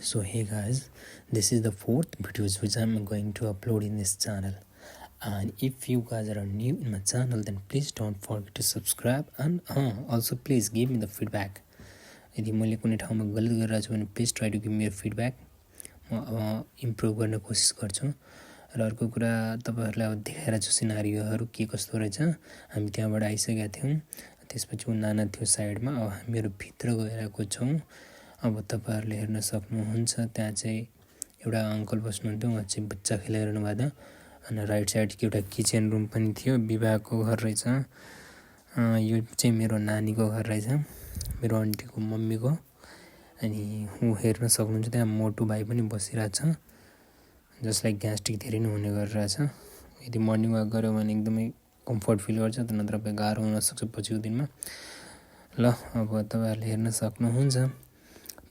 So hey guys, this is the fourth videos which I'm going to upload in this channel, and if you guys are new in my channel then please don't forget to subscribe and also please give me the feedback. यदि मैले कुनै ठाउँमा गलत गरिरहेको छु भने please try to give me feedback. म improve गर्न कोसिस गर्छु. र अर्को कुरा तपाईहरुलाई अब देखाएर छु सिनारियोहरु के कस्तो रहेछ. हामी त्यहाँबाट आइसकेका थियौं. त्यसपछि नाना थियो साइडमा. अब हामीहरु भित्र गइरहेको छौं. अब तपाईहरुले हेर्न सक्नुहुन्छ त्यहाँ चाहिँ एउटा अंकल बस्नुहुन्थ्यो. उहाँ चाहिँ बच्चा खेलाइरहनु भएको थियो. अनि राइट साइड کې एउटा किचन रुम पनि थियो. विवाहको घर रहेछ. यो चाहिँ मेरो नानीको घर रहेछ. मेरो आन्टीको मम्मीको. अनि उ हेर्न सक्नुहुन्छ त्यहाँ मोटु भाइ पनि बसिरहेछ. जसलाई ग्यास्ट्रिक धेरै नै हुने गरिरहेछ. यदि मर्निङ वाक गर्यो भने एकदमै कम्फर्ट फिल गर्छ. नत्र गाह्रो हुन सक्छ पछिको दिनमा. ल अब तपाईहरुले हेर्न सक्नुहुन्छ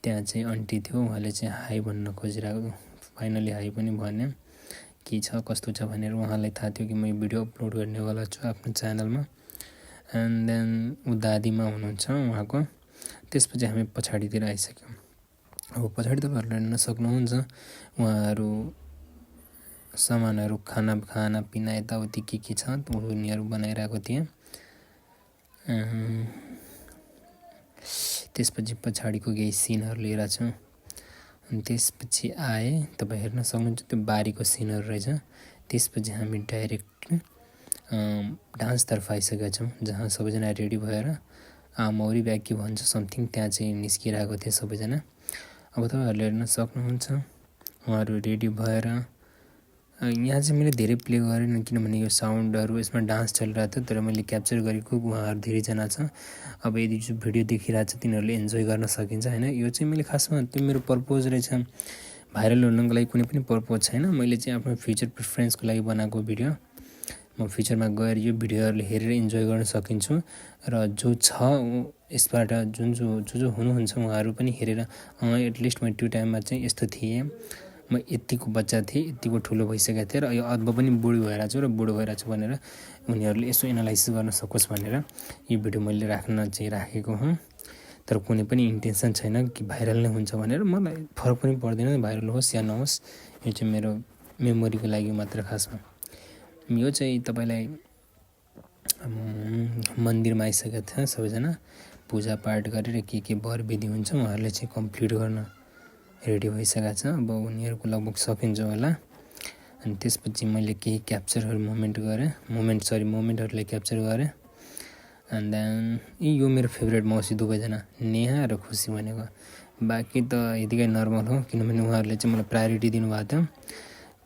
त्यहाँ चाहिँ आन्टी थियो. उहाँले चाहिँ हाई भन्न खोजिरहेको. फाइनली हाई पनि भन्यो. के छ कस्तो छ भनेर उहाँलाई थाहा थियो कि म भिडियो अपलोड गर्नेवाला छु आफ्नो च्यानलमा. एन्ड देन उ दादीमा हुनुहुन्छ उहाँको. त्यसपछि हामी पछाडीतिर आइसक्यौं. अब पछाडी तपाईहरुले हेर्न सक्नुहुन्छ उहाँहरु सामानहरु खाना पिना यताउति के छ उनीहरु बनाइरहेको थिए. त्यसपछि पछाडीको केही सिनहरु लिएर छु. अनि त्यसपछि आए तपाई हेर्न सक्नुहुन्छ त्यो बारीको सिनहरु रहेछ. त्यसपछि हामी डाइरेक्ट डान्स तर्फ आइसकेका छौं जहाँ सबैजना रेडी भएर मौरी ब्याग के भन्छ समथिङ त्यहाँ चाहिँ निस्किरहेको थिए सबैजना. अब तपाईहरुले हेर्न सक्नुहुन्छ उहाँहरु रेडी भएर यहाँ चाहिँ मैले धेरै प्ले गरेन किनभने यो साउन्डहरु यसमा डान्स चलिरहेको थियो. तर मैले क्याप्चर गरेको उहाँहरु धेरै जना छ. अब यदि जो भिडियो देखिरहेछ तिनीहरुले एन्जॉय गर्न सकिन्छ हैन. यो चाहिँ मैले खासमा त्यो मेरो पर्पज रहेछ. भाइरल हुनको लागि कुनै पनि पर्पज छैन. मैले चाहिँ आफ्नो फ्युचर प्रेफरेन्सको लागि बनाएको भिडियो. म फ्युचरमा गएर यो भिडियोहरुले हेरेर एन्जॉय गर्न सकिन्छु. र जो छ यसबाट जो हुनुहुन्छ उहाँहरु पनि हेरेर एटलिस्ट म त्यो टाइममा चाहिँ यस्तो थिए. म यतिको बच्चा थिए, यतिको ठुलो भइसकेको थिए र यो अझ पनि बुढी भइरहेको छु र बुढो भइरहेको छु भनेर उनीहरुले यसो एनालाइसिस गर्न सकोस् भनेर यो भिडियो मैले राख्न चाहिँ राखेको हुँ. तर कुनै पनि इन्टेन्सन छैन कि भाइरल नै हुन्छ भनेर. मलाई फरक पनि पर्दैन भाइरल होस् या नहोस्. यो चाहिँ मेरो मेमोरीको लागि मात्र खासमा. यो चाहिँ तपाईलाई मन्दिरमा आइसकेका थिए सबैजना. पूजा पाठ गरेर के वर विधि हुन्छ उहाँहरुले चाहिँ कम्प्लिट गर्न रेडी भइसकेका छ. अब उनीहरुको लगभग सकिन्छ होला. अनि त्यसपछि मैले केही क्याप्चरहरु मोमेन्टहरुले क्याप्चर गरे. एन्ड देन यो मेरो फेभरेट मौसी दुवैजना नेहा र खुसी भनेको. बाकी त यतिकै नर्मल हो किनभने उहाँहरुले चाहिँ मलाई प्रायोरिटी दिनुभएको थियो.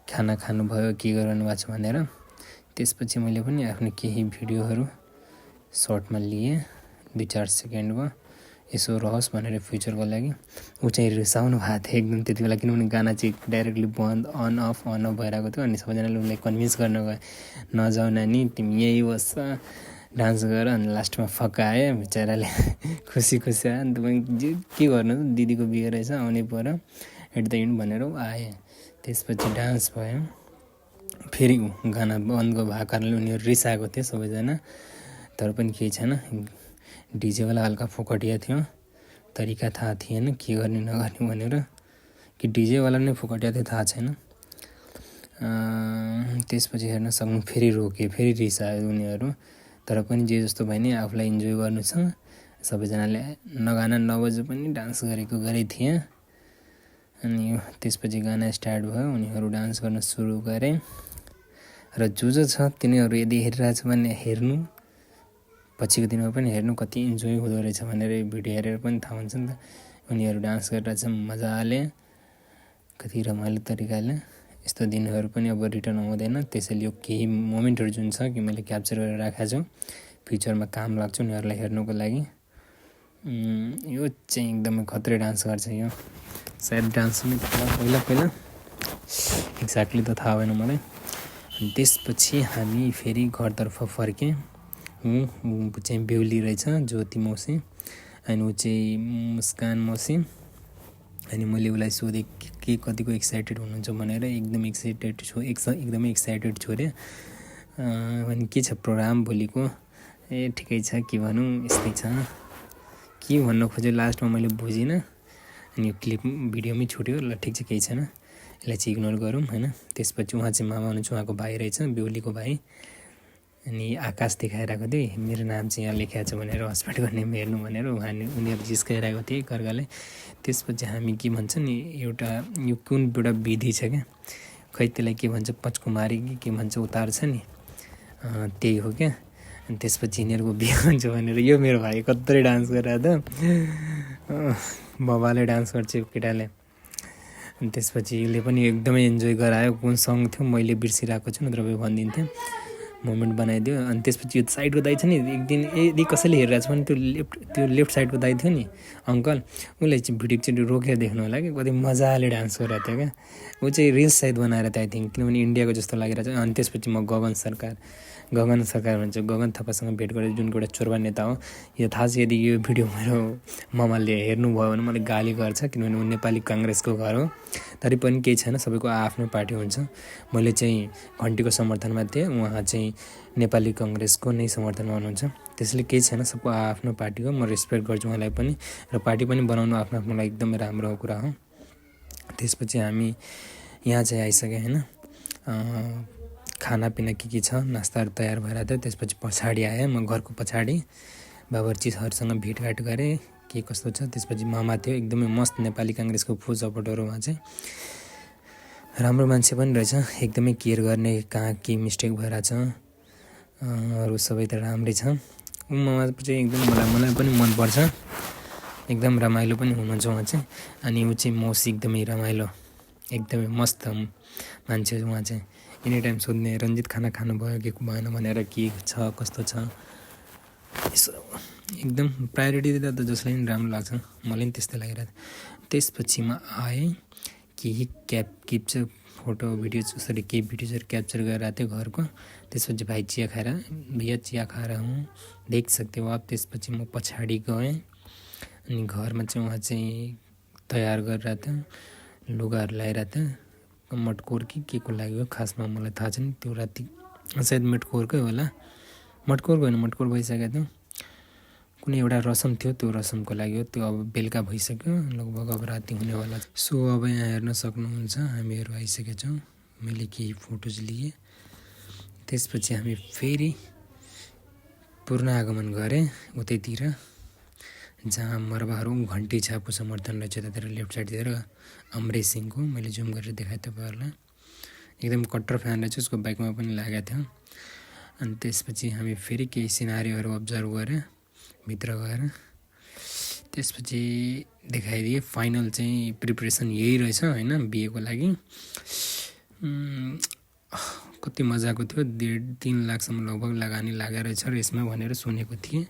खाना खानु भयो के गरिरहनु भएको छ भनेर. त्यसपछि मैले पनि आफ्नो केही भिडियोहरु सर्टमा लिए 2-4 सेकेन्डको यसो रहोस् भनेर फ्युचरको लागि. उ चाहिँ रिसाउनु भएको थियो एकदम त्यतिबेला किनभने गाना चाहिँ डाइरेक्टली बन्द अन अफ भइरहेको थियो. अनि सबैजनाले उनलाई कन्भिन्स गर्न गए नजाऊ नानी तिमी यही बस डान्स गर. अनि लास्टमा फकाए बिचाराले. खुसी अनि तपाईँ के गर्नु दिदीको बिहे रहेछ आउनै पर्यो एट द एन्ड भनेर आए. त्यसपछि डान्स भयो. फेरि गाना बन्द भएको कारणले उनीहरु रिसाएको थिए सबैजना. तर पनि केही छैन. डीजे वाला हल्का फोकटिया थियो. तरिका थाहा थिएन के गर्ने नगर्ने भनेर कि डीजे वाला नै फोकटिया थियो थाहा छैन. त्यसपछि हेर्न सक्नु फेरि रोके फेरि रिसायो उनीहरु. तर पनि जे जस्तो भए नि आफुलाई इन्जोय गर्नु छ. सबैजनाले नगाना नबजे पनि डान्स गरे थिए. अनि त्यसपछि गाना स्टार्ट भयो. उनीहरु डान्स गर्न सुरु गरे. र जो छ तिनीहरु यदि हेरिरहेछ भने हेर्नु. पछिको दिनमा पनि हेर्नु कति इन्जोय हुँदो रहेछ भनेर भिडियो हेरेर पनि थाहा हुन्छ नि त. उनीहरु डान्स गरिरहेछ मजाले कति रमाइलो तरिकाले. यस्तो दिनहरु पनि अब रिटर्न आउँदैन. त्यसैले यो केही मोमेन्टहरु जुन छ कि मैले क्याप्चर गरेर राखेको छु फ्युचरमा काम लाग्छ उनीहरुलाई हेर्नको लागि. यो चाहिँ एकदमै खतरे डान्स गर्छ यो. सायद डान्स पनि पहिला एक्ज्याक्टली त थाहा भएन मलाई. अनि त्यसपछि हामी फेरि घरतर्फ फर्के. उ चाहिँ बेहुली रहेछ ज्योति मौसी. अनि उ चाहिँ मुस्कान मौसी. अनि मैले उलाई सोधे के कतिको एक्साइटेड हुनुहुन्छ भनेर. एकदमै एक्साइटेड छु रे. अनि के छ प्रोग्राम भोलिको. ठिकै छ के भनौँ यस्तै छ. के भन्न खोज्यो लास्टमा मैले बुझिन. अनि यो क्लिप भिडियोमै छुट्यो ल ठिक छ केही छैन यसलाई चाहिँ इग्नोर गरौँ हैन। त्यसपछि उहाँ चाहिँ मामा हुनुहुन्छ उहाँको भाइ रहेछ बेहुलीको भाइ अनि आकाश देखाइरहेको थिएँ मेरो नाम चाहिँ यहाँ लेखेको छ भनेर हस्पिट गर्ने हेर्नु भनेर उनीहरू जिस्काइरहेको थिए एकअर्कालाई। त्यसपछि हामी के भन्छ नि एउटा यो कुन एउटा विधि छ क्या खै त्यसलाई के भन्छ पचकुमारी के भन्छ उतार छ नि त्यही हो क्या। अनि त्यसपछि यिनीहरूको बिहे हुन्छ भनेर यो मेरो भाइ कत्रै डान्स गरिरहेको त बाबाले डान्स गर्छ केटाले। अनि त्यसपछि यसले पनि एकदमै इन्जोय गरायो कुन सङ थियो मैले बिर्सिरहेको छु नत्र भनिदिन्थेँ मोमेन्ट बनाइदियो। अनि त्यसपछि यो साइडको दाइ छ नि एक दिन यदि कसैले हेरिरहेको छ भने त्यो लेफ्ट साइडको दाइ थियो नि अङ्कल उसले चाहिँ भिडियो एकचोटि रोकेर देख्नु होला कि कति मजाले डान्स गरिरहेको थियो क्या। ऊ चाहिँ रिल्स साइड बनाएर थियो आई थिङ्क किनभने इन्डियाको जस्तो लागिरहेको छ। अनि त्यसपछि म गगन सरकार भन्छ गगन थापासँग भेट गरेर जुन एउटा चोरबा नेता हो यो थाहा छ यदि यो भिडियो मेरो मामाले हेर्नुभयो भने मलाई गाली गर्छ किनभने ऊ नेपाली काङ्ग्रेसको घर हो। तरै पनि केही छैन सबैको आफ्नो पार्टी हुन्छ। मैले चाहिँ घन्टीको समर्थनमा थिएँ उहाँ चाहिँ नेपाली काङ्ग्रेसको नै समर्थनमा हुनुहुन्छ त्यसैले केही छैन सबको आफ्नो पार्टी हो म रेस्पेक्ट गर्छु उहाँलाई पनि र पार्टी पनि बनाउनु आफ्नो आफ्नोलाई एकदमै राम्रो कुरा हो। त्यसपछि हामी यहाँ चाहिँ आइसक्यो हैन खानापिना के छ नास्ताहरू तयार भइरहेको थियो। त्यसपछि पछाडि आएँ म घरको पछाडि बाबर्चीहरूसँग भेटघाट गरेँ के कस्तो छ। त्यसपछि मामा थियो एकदमै मस्त नेपाली काङ्ग्रेसको फुल सपोर्टर हो उहाँ चाहिँ राम्रो मान्छे पनि रहेछ एकदमै केयर गर्ने कहाँ के मिस्टेक भइरहेछ अरू सबै त राम्रै छ। ऊ मामा चाहिँ एकदम मलाई पनि मनपर्छ एकदम रमाइलो पनि हुनुहुन्छ उहाँ चाहिँ। अनि ऊ चाहिँ मौसी एकदमै रमाइलो एकदमै मस्त मान्छे उहाँ चाहिँ एनी टाइम सोध्ने रन्जित खाना खानुभयो कि भएन भनेर के छ कस्तो छ यसो एकदम प्रायोरिटी दिँदा त जसलाई पनि राम्रो लाग्छ मलाई पनि त्यस्तै लागिरहेको थियो। त्यसपछि म आएँ केही क्याप्चर फोटो भिडियो सरी केही भिडियोजहरू क्याप्चर गरिरहेको थियो घरको। त्यसपछि भाइ चिया खाएर भैया चिया खाएर हूँ देख सकते हो आप। त्यसपछि म पछाडि गएँ अनि घरमा चाहिँ उहाँ चाहिँ तयार गरिरहेको थियो लुगाहरू लगाइरहेको थियो मटकोर कि के को लागि हो खासमा मलाई थाहा छैन त्यो राति सायद मटकोरकै होला मटकोरको होइन मटकोर भइसकेको थियो कुनै एउटा रसम थियो त्यो रसमको लागि हो त्यो अब बेलुका भइसक्यो लगभग अब राति हुनेवाला। सो अब यहाँ हेर्न सक्नुहुन्छ हामीहरू आइसकेका छौँ मैले केही फोटोज लिएँ। त्यसपछि हामी फेरि पूर्ण आगमन गरेँ उतैतिर जहाँ मरबाहरू घन्टी छापको समर्थन रहेछ त्यतिर लेफ्ट साइडतिर अमरेश सिंहको मैले जुम गरेर देखाएँ तपाईँहरूलाई एकदम कट्टर फ्यान रहेछ उसको बाइकमा पनि लागेको थियो। अनि त्यसपछि हामी फेरि केही सिनारीहरू अब्जर्भ गरेँ भित्र गएर त्यसपछि देखाइदिएँ फाइनल चाहिँ प्रिपरेसन यही रहेछ हैन बिहेको लागि कति मजाको थियो 1.5-3 लाखसम्म लगभग लगानी लागेको रहेछ र यसमा भनेर सुनेको थिएँ।